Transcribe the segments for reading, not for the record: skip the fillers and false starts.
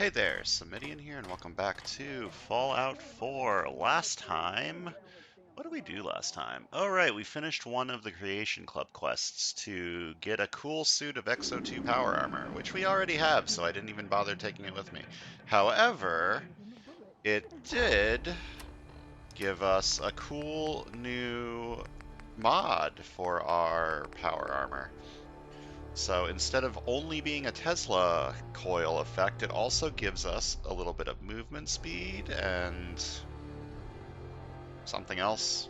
Hey there, Samitian here, and welcome back to Fallout 4. Last time, what did we do last time? Oh right, we finished one of the Creation Club quests to get a cool suit of XO2 power armor, which we already have, so I didn't even bother taking it with me. However, it did give us a cool new mod for our power armor. So instead of only being a Tesla coil effect, it also gives us a little bit of movement speed and something else.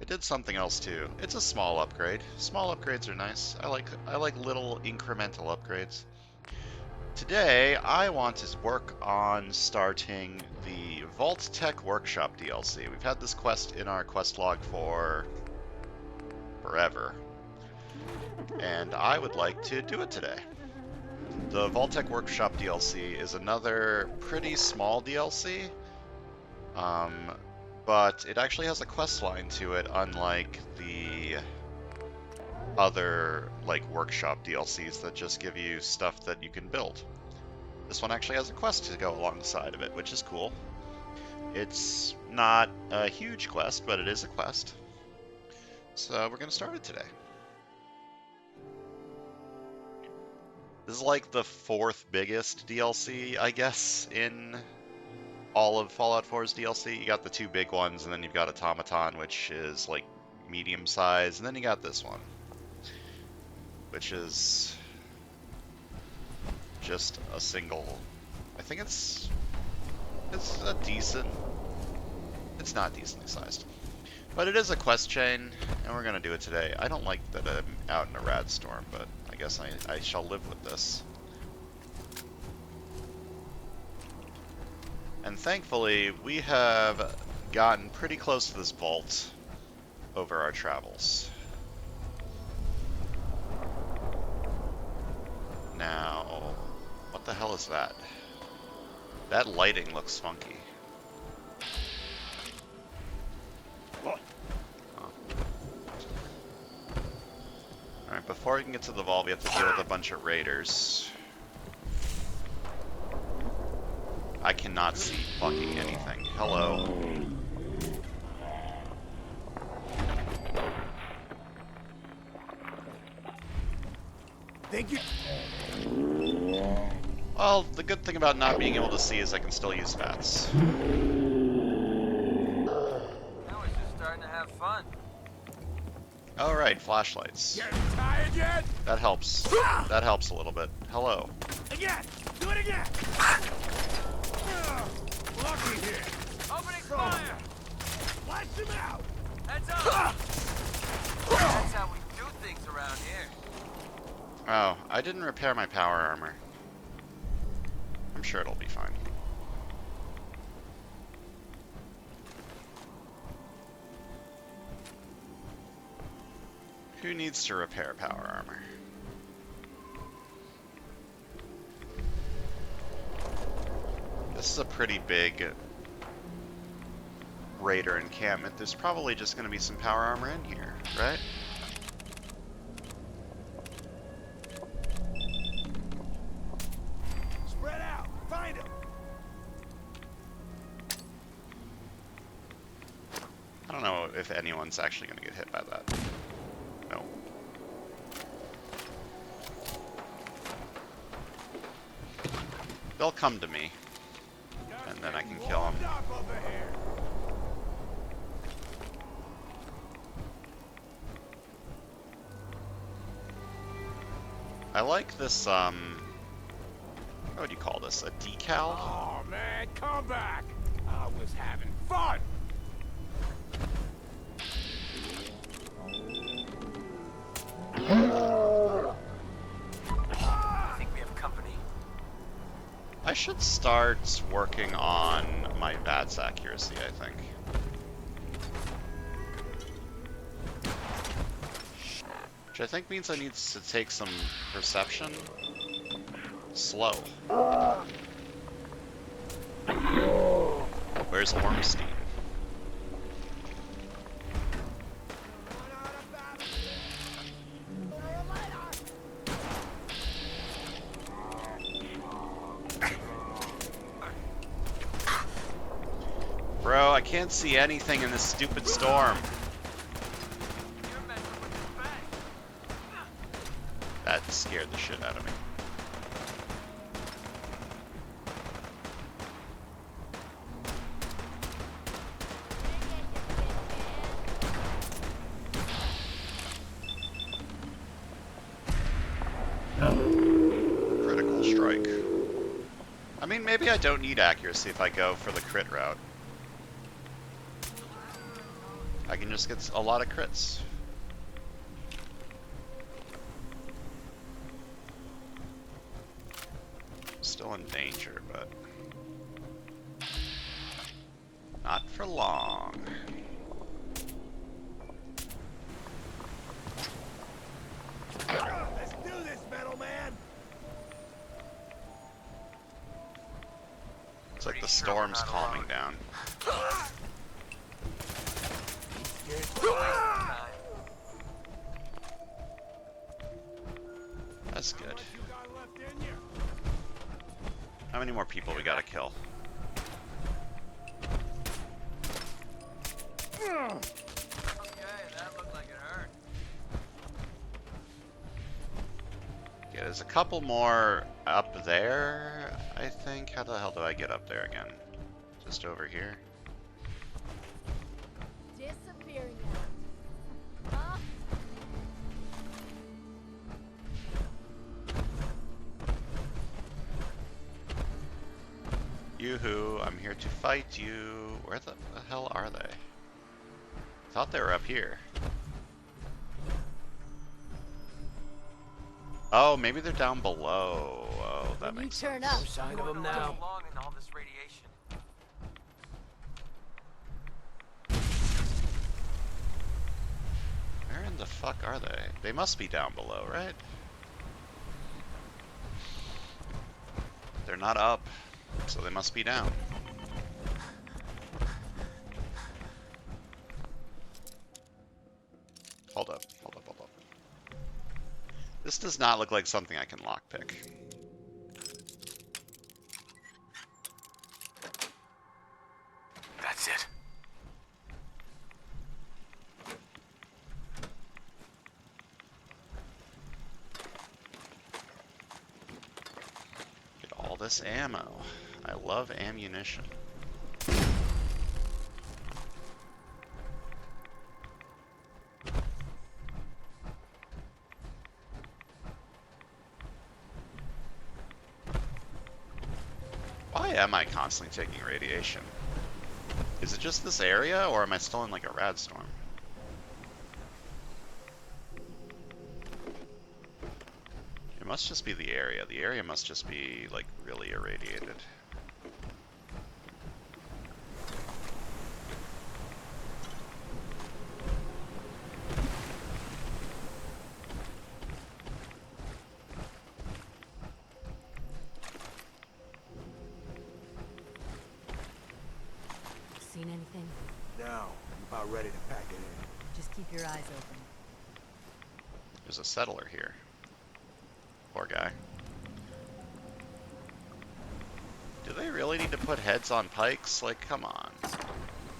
It did something else too. It's a small upgrade. Small upgrades are nice. I like little incremental upgrades. Today, I want to work on starting the Vault-Tec Workshop DLC. We've had this quest in our quest log for forever, and I would like to do it today. The Vault-Tec Workshop DLC is another pretty small DLC, but it actually has a quest line to it, unlike the other workshop DLCs that just give you stuff that you can build. This one actually has a quest to go alongside of it, which is cool. It's not a huge quest, but it is a quest. So we're going to start it today. This is like the fourth biggest DLC, I guess, in all of Fallout 4's DLC. You got the two big ones, and then you've got Automaton, which is like medium size, and then you got this one, which is just a single. I think it's a decent. It's not decently sized, but it is a quest chain, and we're gonna do it today. I don't like that I'm out in a rad storm, but I guess I shall live with this. And thankfully, we have gotten pretty close to this vault over our travels. Now, what the hell is that? That lighting looks funky. Oh. Alright, before we can get to the vault, we have to deal with a bunch of raiders. I cannot see fucking anything. Hello. Thank you. Well, the good thing about not being able to see is I can still use VATS. Now we're just starting to have fun. Alright, flashlights. Getting tired yet? That helps. That helps a little bit. Hello. Again! Do it again! Lucky here! Opening fire! Blast him out! Heads up! That's how we do things around here. Oh, I didn't repair my power armor. I'm sure it'll be fine. Who needs to repair power armor? This is a pretty big raider encampment. There's probably just going to be some power armor in here, right? Spread out! Find him! I don't know if anyone's actually going to get hit by that. No. They'll come to me, and then I can kill them. Up over here. I like this, what would you call this? A decal? Oh man, come back! I was having fun! I think we have company. I should start working on my VATS accuracy, I think. Which I think means I need to take some perception. Slow. Where's Ormstein? Bro, I can't see anything in this stupid storm. You're messing with his bag. That scared the shit out of me. Critical strike. I mean, maybe I don't need accuracy if I go for the crit route. I can just get a lot of crits. Still in danger, but not for long. Let's do this, metal man. It's like the Pretty sure we're storm's not calming alone. down. That's good. What you got left in you? How many more people we gotta kill? Okay, that looked like it hurt. Yeah, there's a couple more up there, I think. How the hell do I get up there again? Just over here? Disappear now. Huh? Yoo-hoo, I'm here to fight you. Where the hell are they? Thought they were up here. Oh, maybe they're down below. Oh, that When you makes turn sense. up, You you don't don't know die. how long in all this radiation. Where in the fuck are they? They must be down below, right? They're not up, so they must be down. Hold up, hold up, hold up. This does not look like something I can lockpick. That's it. Get all this ammo. I love ammunition. Why am I constantly taking radiation? Is it just this area, or am I still in like a rad storm? It must just be the area. The area must just be like really irradiated. Seen anything? No, I'm about ready to pack it in. Just keep your eyes open. There's a settler here. Poor guy. Do they really need to put heads on pikes? Like, come on.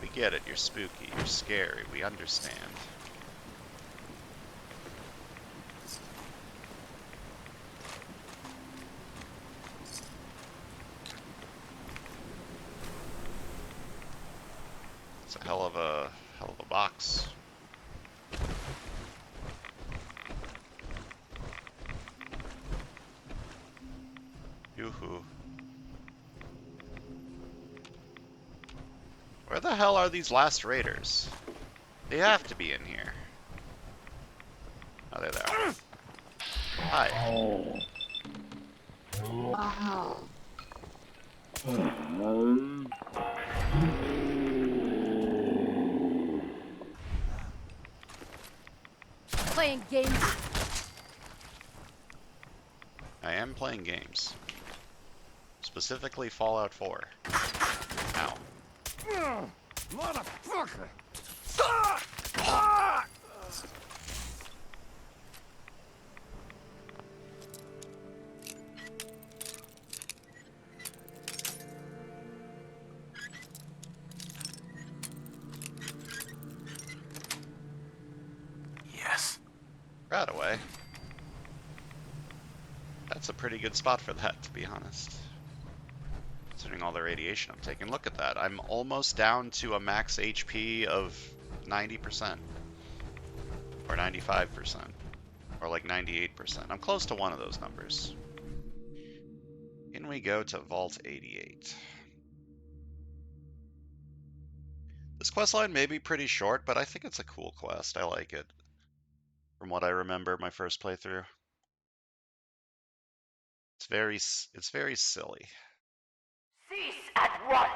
We get it, you're spooky, you're scary, we understand. It's a hell of a box. Yoo-hoo. Where the hell are these last raiders? They have to be in here. Oh, there they are. Hi. Playing games. I am playing games. Specifically Fallout 4. Ow. Motherfucker! Right away. That's a pretty good spot for that, to be honest. Considering all the radiation I'm taking. Look at that. I'm almost down to a max HP of 90%. Or 95%. Or like 98%. I'm close to one of those numbers. In we go to Vault 88. This quest line may be pretty short, but I think it's a cool quest. I like it. From what I remember my first playthrough. It's very silly. Cease at once!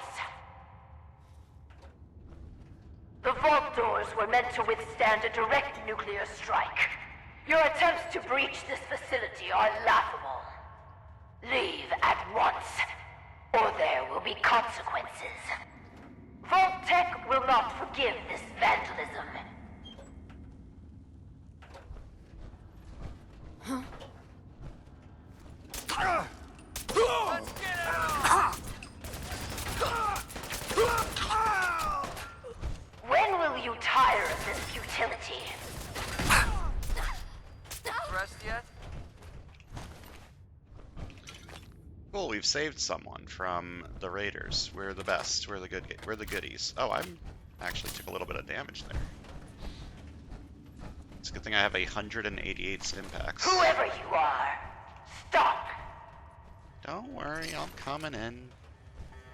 The vault doors were meant to withstand a direct nuclear strike. Your attempts to breach this facility are laughable. Leave at once, or there will be consequences. Vault-Tec will not forgive this vandalism. Let's get out! When will you tire of this futility? Rest yet? Cool, we've saved someone from the raiders. We're the best. We're the goodies. Oh, I'm actually took a little bit of damage there. It's a good thing I have 188 stim packs. Whoever you are, stop! Don't worry, I'm coming in.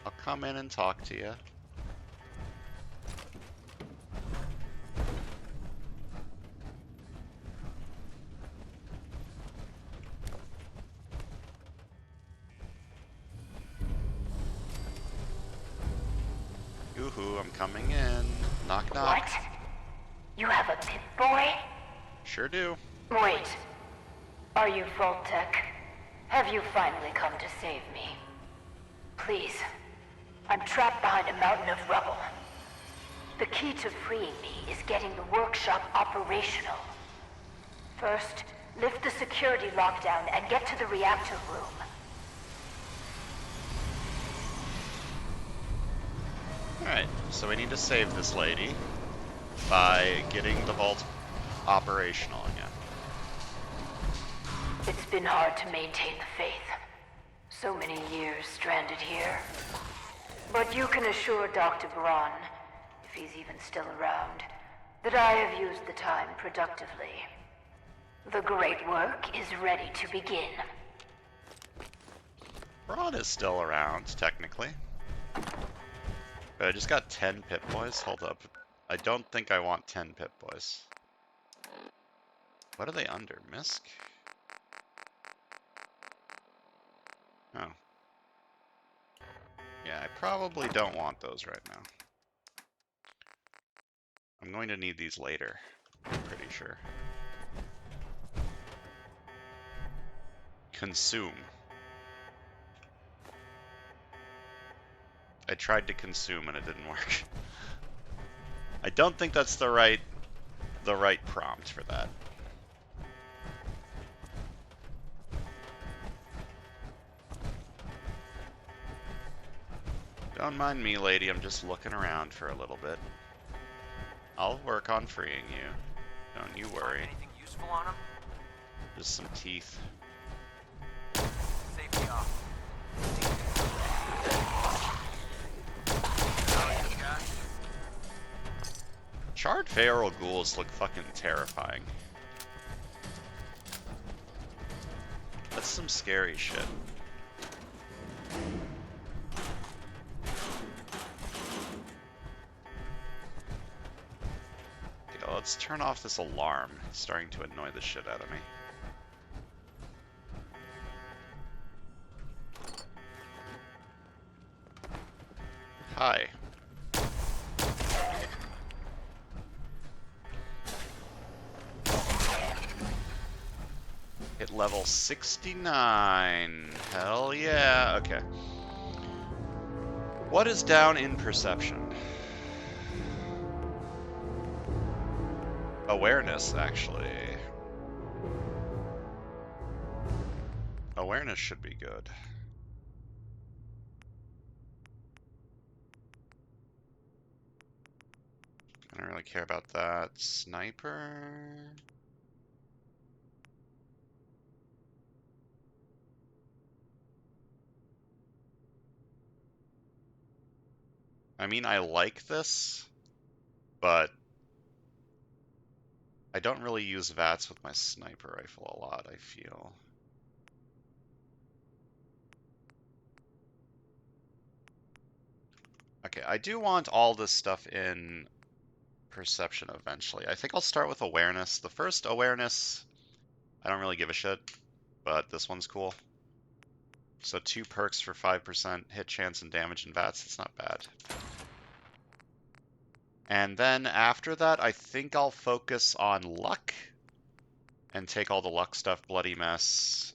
I'll come in and talk to you. Yoo-hoo, I'm coming in. Knock knock. What? You have a Pip-Boy? Sure do. Wait. Are you Vault-Tec? Have you finally come to save me? Please. I'm trapped behind a mountain of rubble. The key to freeing me is getting the workshop operational. First, lift the security lockdown and get to the reactor room. Alright, so we need to save this lady by getting the vault operational again. It's been hard to maintain the faith. So many years stranded here. But you can assure Dr. Braun, if he's even still around, that I have used the time productively. The great work is ready to begin. Braun is still around, technically. But I just got 10 Pip-Boys. Hold up. I don't think I want 10 Pip-Boys. What are they under? Misk? Oh. Yeah, I probably don't want those right now. I'm going to need these later, I'm pretty sure. Consume. I tried to consume and it didn't work. I don't think that's the right prompt for that. Don't mind me, lady. I'm just looking around for a little bit. I'll work on freeing you. Don't you worry. Find anything useful on him? Just some teeth. Safety off. Oh, you got? Charred feral ghouls look fucking terrifying. That's some scary shit. Okay, let's turn off this alarm. It's starting to annoy the shit out of me. Hi. Hit level 69. Hell yeah. Okay. What is down in perception? Awareness, actually. Awareness should be good. I don't really care about that. Sniper. I mean, I like this, but I don't really use VATS with my sniper rifle a lot, I feel. Okay, I do want all this stuff in perception eventually. I think I'll start with awareness. The first awareness, I don't really give a shit, but this one's cool. So 2 perks for 5% hit chance and damage and VATS, it's not bad. And then after that, I think I'll focus on luck and take all the luck stuff, Bloody Mess,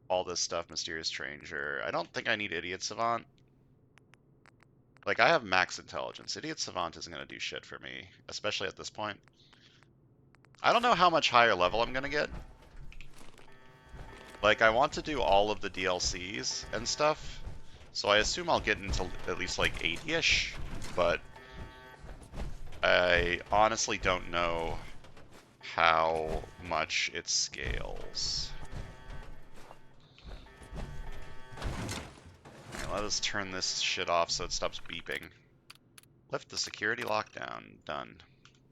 all this stuff, Mysterious Stranger. I don't think I need Idiot Savant. Like, I have max intelligence. Idiot Savant isn't going to do shit for me, especially at this point. I don't know how much higher level I'm going to get. Like, I want to do all of the DLCs and stuff, so I assume I'll get into at least like 80-ish, but I honestly don't know how much it scales. Okay, let us turn this shit off so it stops beeping. Lift the security lockdown. Done.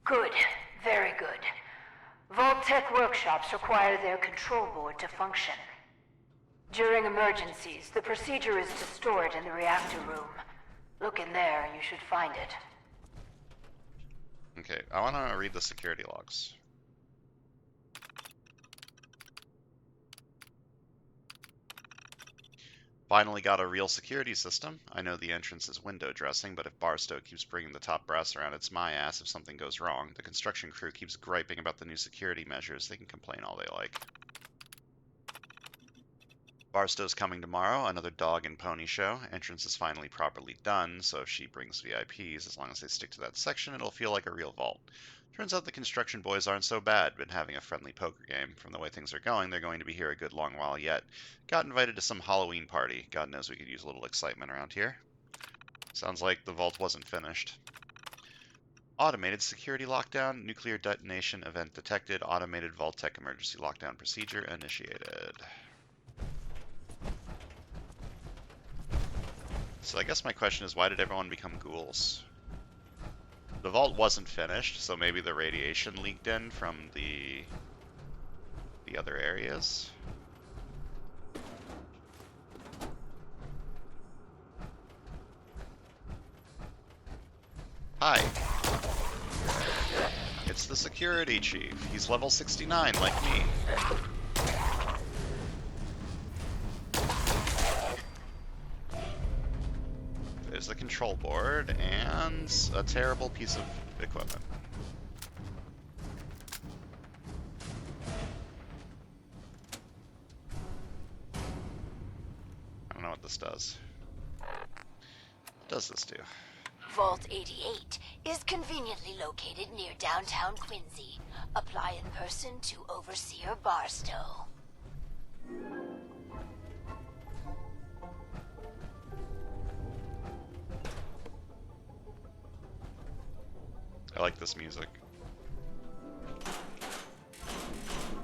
Good. Very good. Vault-Tec workshops require their control board to function. During emergencies, the procedure is to store it in the reactor room. Look in there and you should find it. Okay, I want to read the security logs. Finally got a real security system. I know the entrance is window dressing, but if Barstow keeps bringing the top brass around, it's my ass if something goes wrong. The construction crew keeps griping about the new security measures. They can complain all they like. Barstow's coming tomorrow, another dog and pony show. Entrance is finally properly done, so if she brings VIPs, as long as they stick to that section, it'll feel like a real vault. Turns out the construction boys aren't so bad, been having a friendly poker game. From the way things are going, they're going to be here a good long while yet. Got invited to some Halloween party. God knows we could use a little excitement around here. Sounds like the vault wasn't finished. Automated security lockdown, nuclear detonation event detected, automated Vault-Tec emergency lockdown procedure initiated. So I guess my question is, why did everyone become ghouls? The vault wasn't finished, so maybe the radiation leaked in from the other areas. Hi. It's the security chief. He's level 69 like me. There's the control board and a terrible piece of equipment. I don't know what this does. What does this do? Vault 88 is conveniently located near downtown Quincy. Apply in person to Overseer Barstow. I like this music.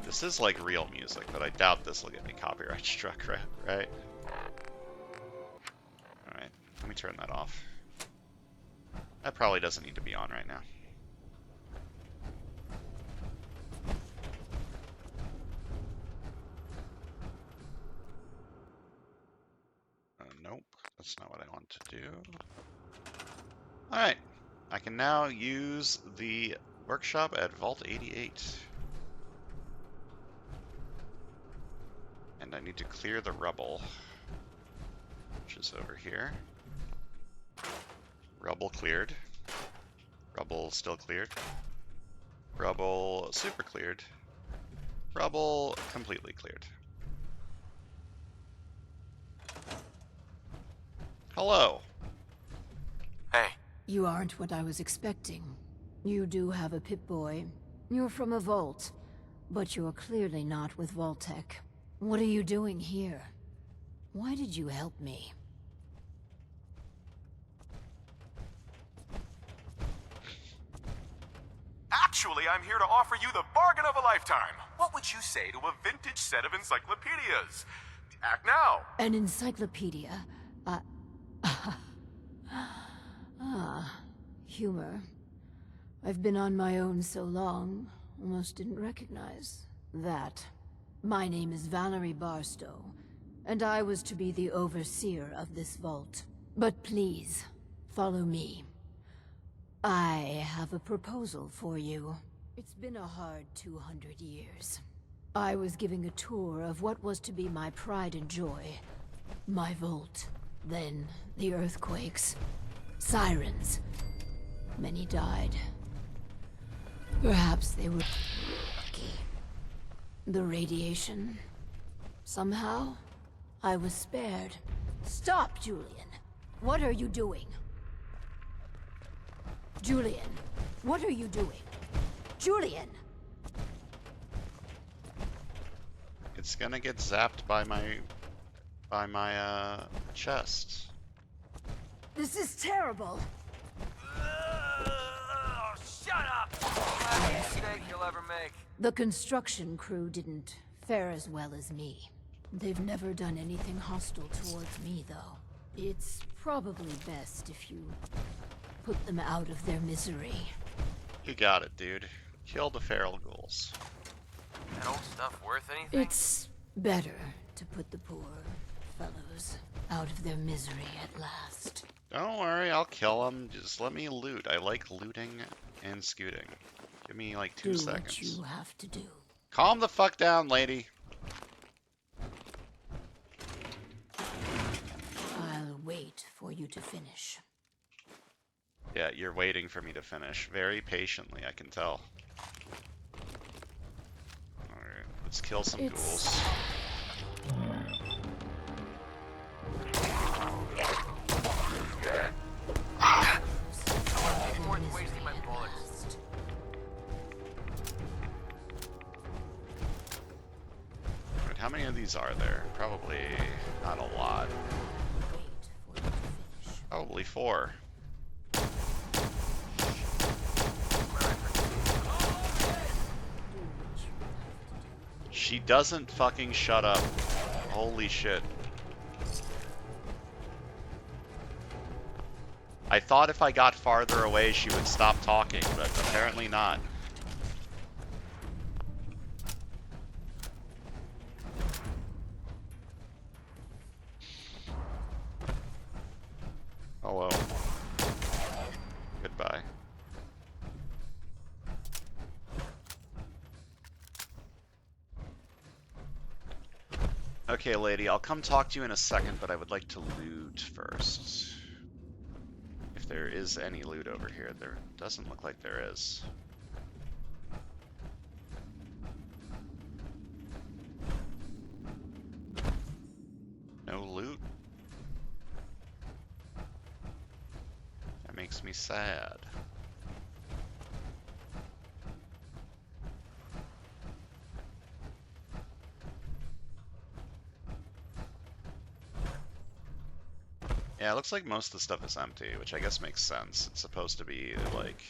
This is like real music, but I doubt this will get me copyright struck, right? Alright, let me turn that off. That probably doesn't need to be on right now. Nope, that's not what I want to do. Alright, I can now use the workshop at Vault 88. And I need to clear the rubble, which is over here. Rubble cleared. Rubble still cleared. Rubble super cleared. Rubble completely cleared. Hello. Hey, You aren't what I was expecting. You do have a Pip-Boy. You're from a vault. But you're clearly not with Vault-Tec. What are you doing here? Why did you help me? Actually, I'm here to offer you the bargain of a lifetime. What would you say to a vintage set of encyclopedias? Act now. An encyclopedia? Ah, humor. I've been on my own so long, almost didn't recognize that. My name is Valerie Barstow, and I was to be the overseer of this vault. But please, follow me. I have a proposal for you. It's been a hard 200 years. I was giving a tour of what was to be my pride and joy. My vault. Then, the earthquakes. Sirens. Many died. Perhaps they were lucky. The radiation. Somehow, I was spared. Stop, Julian! What are you doing? Julian, what are you doing? Julian! It's gonna get zapped by my chest. This is terrible! Shut up! Last mistake you'll ever make. The construction crew didn't fare as well as me. They've never done anything hostile towards me, though. It's probably best if you put them out of their misery. You got it, dude. Kill the feral ghouls. That old stuff worth anything? It's better to put the poor fellows out of their misery at last. Don't worry, I'll kill them. Just let me loot. I like looting and scooting. Give me like 2 Do seconds. what you have to do. Calm the fuck down, lady. I'll wait for you to finish. Yeah, you're waiting for me to finish. Very patiently, I can tell. Alright, let's kill some ghouls. It's worth wasting my bullets. Alright, how many of these are there? Probably not a lot. Wait for you to finish. Probably 4. She doesn't fucking shut up. Holy shit. I thought if I got farther away she would stop talking, but apparently not. Hello. Goodbye. Okay, lady, I'll come talk to you in a second, but I would like to loot first. If there is any loot over here, there doesn't look like there is. No loot? That makes me sad. Yeah, it looks like most of the stuff is empty, which I guess makes sense. It's supposed to be, like,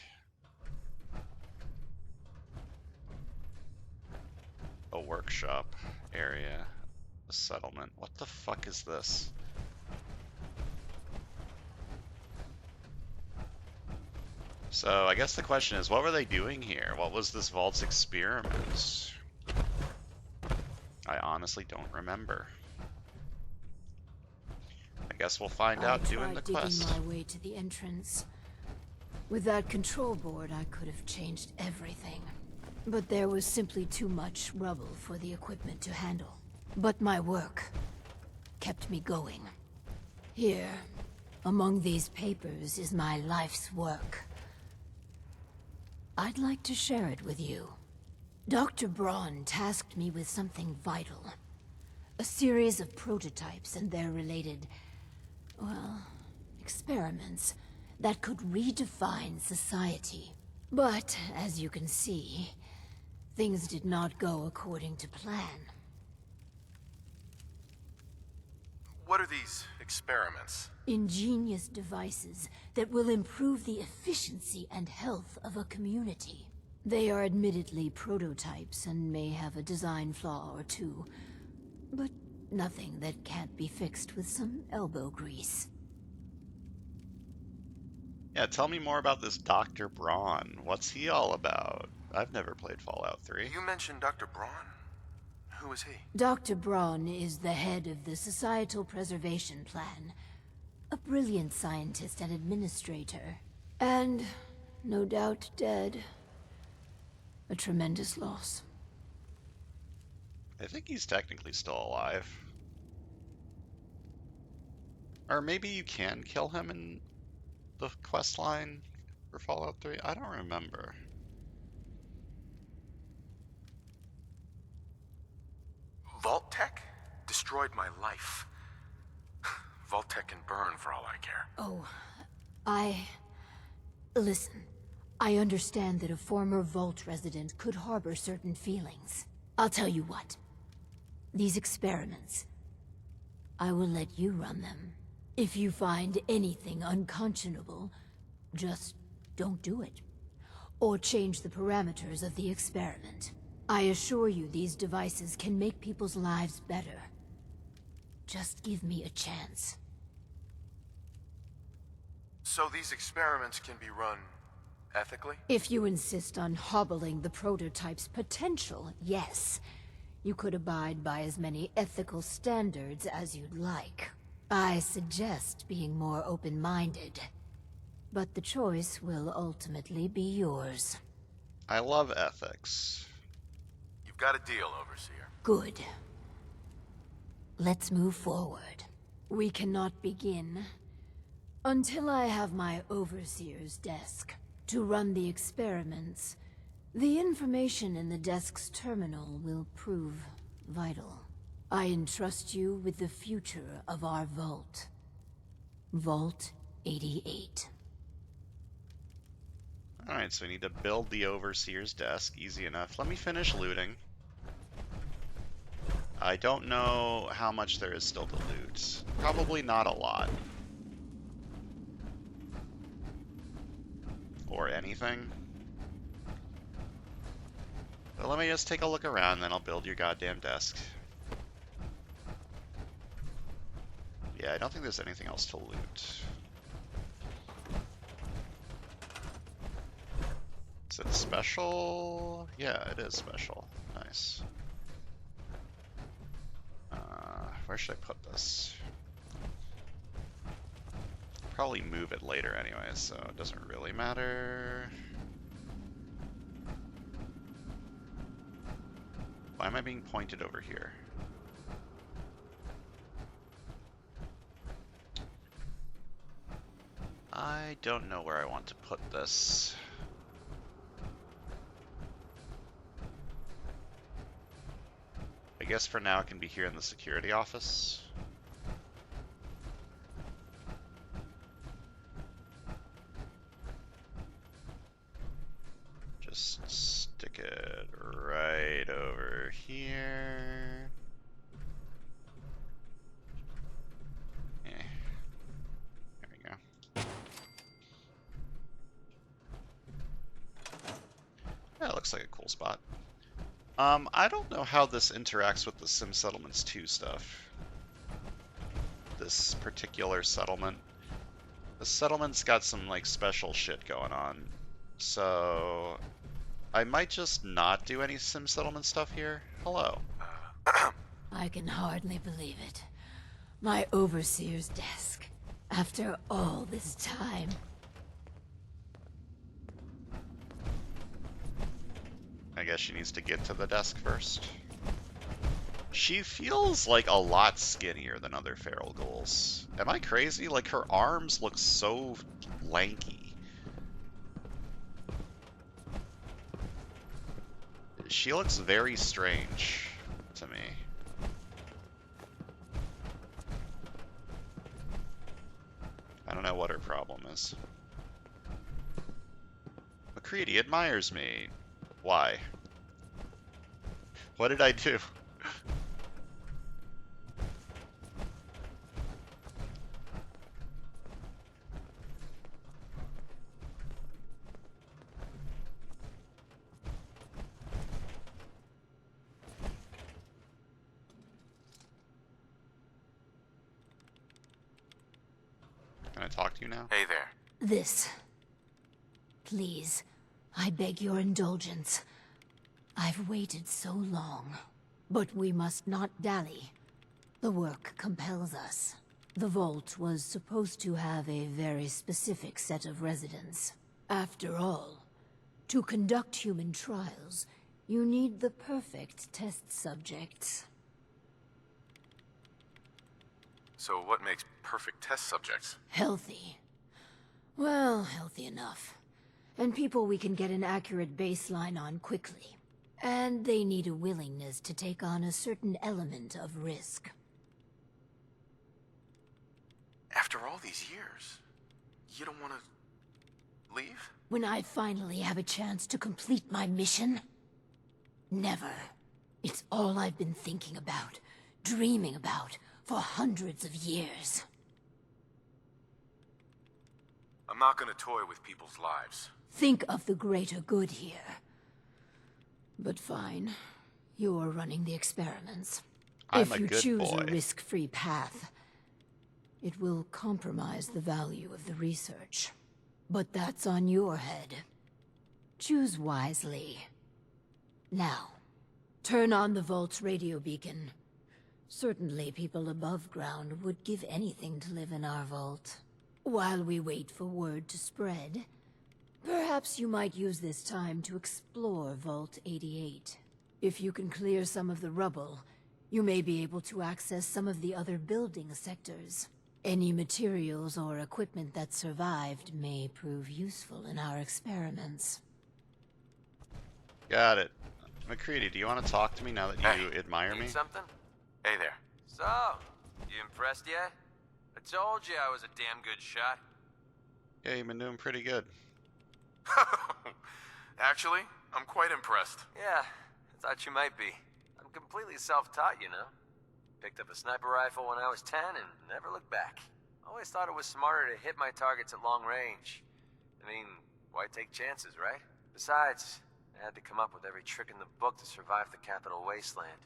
a workshop area, a settlement. What the fuck is this? So, I guess the question is, what were they doing here? What was this vault's experiment? I honestly don't remember. I guess we'll find out doing the quest. I tried digging my way to the entrance. With that control board, I could have changed everything. But there was simply too much rubble for the equipment to handle. But my work kept me going. Here, among these papers, is my life's work. I'd like to share it with you. Dr. Braun tasked me with something vital. A series of prototypes and their related, well, experiments that could redefine society. But, as you can see, things did not go according to plan. What are these experiments? Ingenious devices that will improve the efficiency and health of a community. They are admittedly prototypes and may have a design flaw or two, but nothing that can't be fixed with some elbow grease. Yeah, tell me more about this Dr. Braun. What's he all about? I've never played Fallout 3. You mentioned Dr. Braun? Who is he? Dr. Braun is the head of the Societal Preservation Plan. A brilliant scientist and administrator. And, no doubt, dead. A tremendous loss. I think he's technically still alive. Or maybe you can kill him in the quest line for Fallout 3? I don't remember. Vault-Tec? Destroyed my life. Vault-Tec can burn for all I care. Oh, Listen, I understand that a former Vault resident could harbor certain feelings. I'll tell you what. These experiments, I will let you run them. If you find anything unconscionable, just don't do it. Or change the parameters of the experiment. I assure you these devices can make people's lives better. Just give me a chance. So these experiments can be run ethically? If you insist on hobbling the prototype's potential, yes. You could abide by as many ethical standards as you'd like. I suggest being more open-minded. But the choice will ultimately be yours. I love ethics. You've got a deal, Overseer. Good. Let's move forward. We cannot begin until I have my Overseer's desk. To run the experiments, the information in the desk's terminal will prove vital. I entrust you with the future of our vault. Vault 88. Alright, so we need to build the Overseer's desk. Easy enough. Let me finish looting. I don't know how much there is still to loot. Probably not a lot. Or anything. But let me just take a look around, then I'll build your goddamn desk. Yeah, I don't think there's anything else to loot. Is it special? Yeah, it is special. Nice. Where should I put this? Probably move it later anyway, so it doesn't really matter. Why am I being pointed over here? I don't know where I want to put this. I guess for now it can be here in the security office. Just stick it right over here. There we go. Yeah, it looks like a cool spot. I don't know how this interacts with the Sim Settlements 2 stuff. This particular settlement. The settlement's got some, like, special shit going on. So I might just not do any Sim Settlement stuff here. Hello. I can hardly believe it. My Overseer's desk. After all this time. I guess she needs to get to the desk first. She feels like a lot skinnier than other feral ghouls. Am I crazy? Like, her arms look so lanky. She looks very strange to me. I don't know what her problem is. McCready admires me. Why? What did I do? Can I talk to you now? Hey there. This Please, I beg your indulgence. I've waited so long. But we must not dally. The work compels us. The Vault was supposed to have a very specific set of residents. After all, to conduct human trials, you need the perfect test subjects. So what makes perfect test subjects? Healthy. Well, healthy enough. And people we can get an accurate baseline on quickly. And they need a willingness to take on a certain element of risk. After all these years, you don't want to leave? When I finally have a chance to complete my mission? Never. It's all I've been thinking about, dreaming about, for hundreds of years. I'm not gonna toy with people's lives. Think of the greater good here. But fine. You're running the experiments. I'm If a you good choose boy. a risk-free path, it will compromise the value of the research. But that's on your head. Choose wisely. Now, turn on the Vault's radio beacon. Certainly people above ground would give anything to live in our vault. While we wait for word to spread, perhaps you might use this time to explore Vault 88. If you can clear some of the rubble, you may be able to access some of the other building sectors. Any materials or equipment that survived may prove useful in our experiments. Got it. McCready, do you want to talk to me now that you Hey, admire Need me? something? Hey there. So, you impressed yet? I told you I was a damn good shot. Yeah, you've been doing pretty good. Actually, I'm quite impressed. Yeah, I thought you might be. I'm completely self-taught, you know. Picked up a sniper rifle when I was 10 and never looked back. Always thought it was smarter to hit my targets at long range. I mean, why take chances, right? Besides, I had to come up with every trick in the book to survive the Capital Wasteland.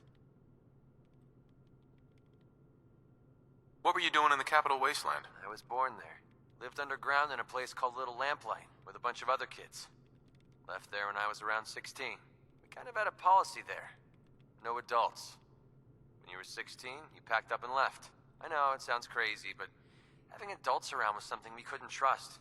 What were you doing in the Capital Wasteland? I was born there. Lived underground in a place called Little Lamplight with a bunch of other kids. Left there when I was around 16. We kind of had a policy there. No adults. When you were 16, you packed up and left. I know, it sounds crazy, but having adults around was something we couldn't trust.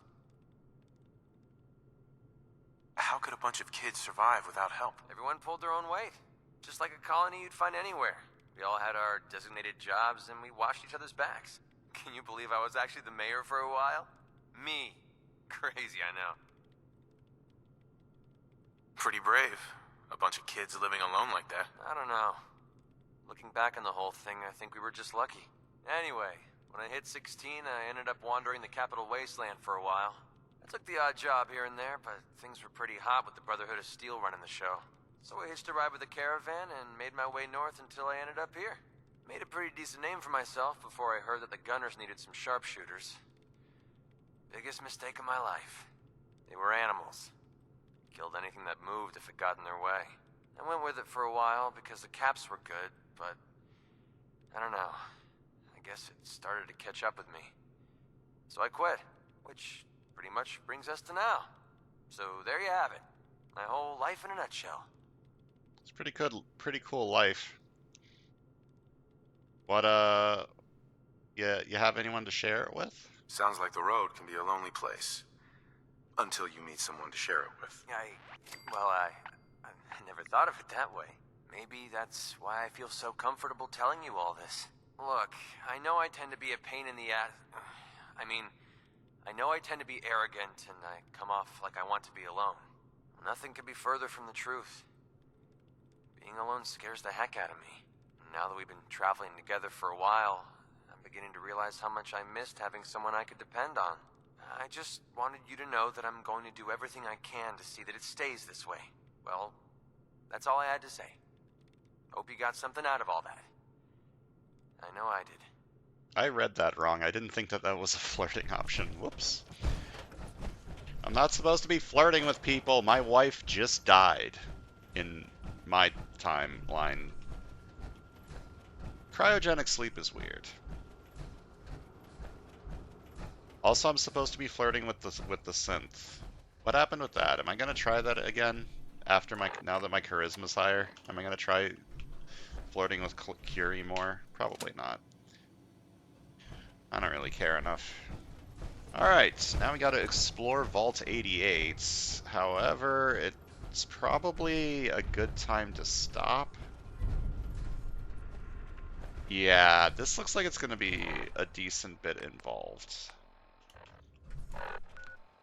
How could a bunch of kids survive without help? Everyone pulled their own weight. Just like a colony you'd find anywhere. We all had our designated jobs and we watched each other's backs. Can you believe I was actually the mayor for a while? Me. Crazy, I know. Pretty brave. A bunch of kids living alone like that. I don't know. Looking back on the whole thing, I think we were just lucky. Anyway, when I hit 16, I ended up wandering the Capital Wasteland for a while. I took the odd job here and there, but things were pretty hot with the Brotherhood of Steel running the show. So I hitched a ride with a caravan and made my way north until I ended up here. Made a pretty decent name for myself before I heard that the gunners needed some sharpshooters. Biggest mistake of my life. They were animals. Killed anything that moved if it got in their way. I went with it for a while because the caps were good, but I don't know. I guess it started to catch up with me. So I quit, which pretty much brings us to now. So there you have it. My whole life in a nutshell. It's pretty cool life. What, you have anyone to share it with? Sounds like the road can be a lonely place. Until you meet someone to share it with. I never thought of it that way. Maybe that's why I feel so comfortable telling you all this. Look, I know I tend to be a pain in the ass. I know I tend to be arrogant and I come off like I want to be alone. Nothing could be further from the truth. Being alone scares the heck out of me. Now that we've been traveling together for a while, I'm beginning to realize how much I missed having someone I could depend on. I just wanted you to know that I'm going to do everything I can to see that it stays this way. Well, that's all I had to say. Hope you got something out of all that. I know I did. I read that wrong. I didn't think that was a flirting option. Whoops. I'm not supposed to be flirting with people. My wife just died in my timeline. Cryogenic sleep is weird. Also, I'm supposed to be flirting with the synth. What happened with that? Am I gonna try that again after now that my charisma's higher? Am I gonna try flirting with Curie more? Probably not. I don't really care enough. Alright, now we gotta explore Vault 88. However, it's probably a good time to stop. Yeah, this looks like it's gonna be a decent bit involved.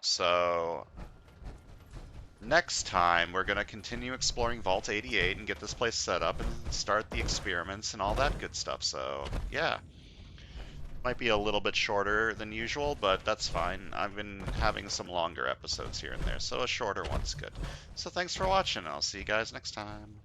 So, next time we're gonna continue exploring Vault 88 and get this place set up and start the experiments and all that good stuff. So, yeah. Might be a little bit shorter than usual, but that's fine. I've been having some longer episodes here and there, so a shorter one's good. So thanks for watching, and I'll see you guys next time.